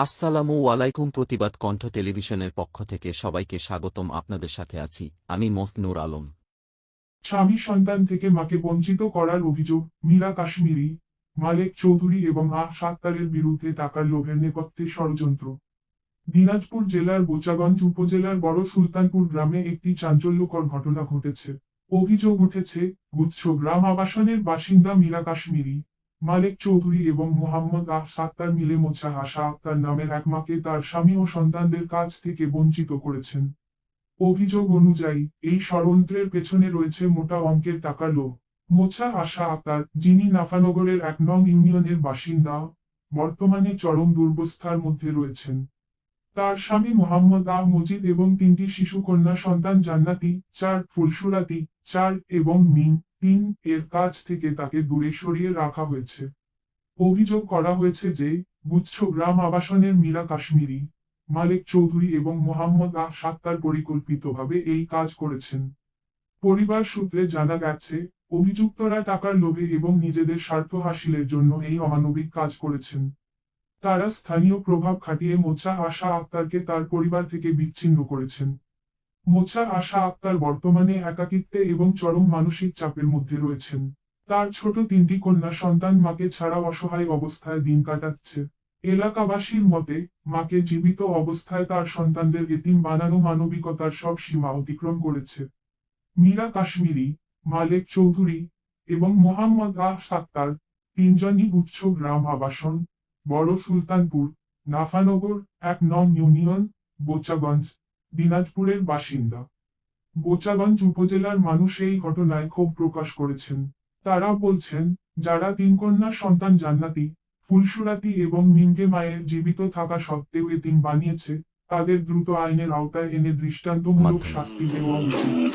আসসালামু আলাইকুম। প্রতিবাদ কণ্ঠ টেলিভিশনের পক্ষ থেকে সবাইকে স্বাগতম। আপনাদের সাথে আছি আমি মফনুর আলম। স্বামী সন্তান থেকে মাকে বঞ্চিত করার অভিযোগ মীরা কাশ্মীরি, মালেক চৌধুরী এবং সাত্তারের বিরুদ্ধে টাকার লোভের নেপথ্যে ষড়যন্ত্র। দিনাজপুর জেলার বোচাগঞ্জ উপজেলার বড় সুলতানপুর গ্রামে একটি চাঞ্চল্যকর ঘটনা ঘটেছে। অভিযোগ উঠেছে গুচ্ছ গ্রাম আবাসনের বাসিন্দা মীরা কাশ্মীরি, মালেক চৌধুরী এবং মোহাম্মদ সাত্তার মিলে মোছা আশা আক্তার নামের এক মাকে তার স্বামী ও সন্তানদের কাছ থেকে বঞ্চিত করেছেন। অভিযোগ অনুযায়ী এই ষড়যন্ত্রের পেছনে রয়েছে মোটা অঙ্কের টাকার লোভ। মোছা আশা আক্তার, যিনি নাফানগরের ১ নং ইউনিয়নের বাসিন্দা, বর্তমানে চরম দুরবস্থার মধ্যে রয়েছেন। তার স্বামী মোহাম্মদ মজিদ এবং ৩টি শিশু কন্যা সন্তান জান্নাতি ৪, ফুলসুরাতি ৪ এবং মিম ৩ এর কাছ থেকে তাকে দূরে সরিয়ে রাখা হয়েছে। অভিযোগ করা হয়েছে যে গুচ্ছ গ্রাম আবাসনের মীরা কাশ্মীরি, মালেক চৌধুরী এবং মোহাম্মদ সাত্তার পরিকল্পিতভাবে এই কাজ করেছেন। পরিবার সূত্রে জানা গেছে, অভিযুক্তরা টাকার লোভে এবং নিজেদের স্বার্থ হাসিলের জন্য এই অমানবিক কাজ করেছেন। তারা স্থানীয় প্রভাব খাটিয়ে মোছা আশা আক্তারকে তার পরিবার থেকে বিচ্ছিন্ন করেছেন। মোছা আশা আক্তার বর্তমানে একাকিত্বে এবং চরম মানসিক চাপের মধ্যে রয়েছেন। তার ছোট ৩টি কন্যা সন্তান মাকে ছাড়া অসহায় অবস্থায় দিন কাটাচ্ছে। এলাকাবাসীর মতে, মাকে জীবিত অবস্থায় তার সন্তানদের এতিম বানানো মানবিকতার সব সীমা অতিক্রম করেছে। মীরা কাশ্মীরি, মালেক চৌধুরী এবং মোহাম্মদ সাত্তার তিনজনই গুচ্ছ গ্রাম আবাসন, বড় সুলতানপুর, নাফানগর ১ নং ইউনিয়ন, বোচাগঞ্জ, দিনাজপুরের বাসিন্দা। বোচাগঞ্জ উপজেলার মানুষ এই ঘটনায় ক্ষোভ প্রকাশ করেছেন। তারা বলছেন, যারা ৩ কন্যা সন্তান জান্নাতি, ফুলসুরাতি এবং মিমকে মায়ের জীবিত থাকা সত্ত্বেও এতিম বানিয়েছে, তাদের দ্রুত আইনের আওতায় এনে দৃষ্টান্তমূলক মাধ্যমে শাস্তি দেওয়া উচিত।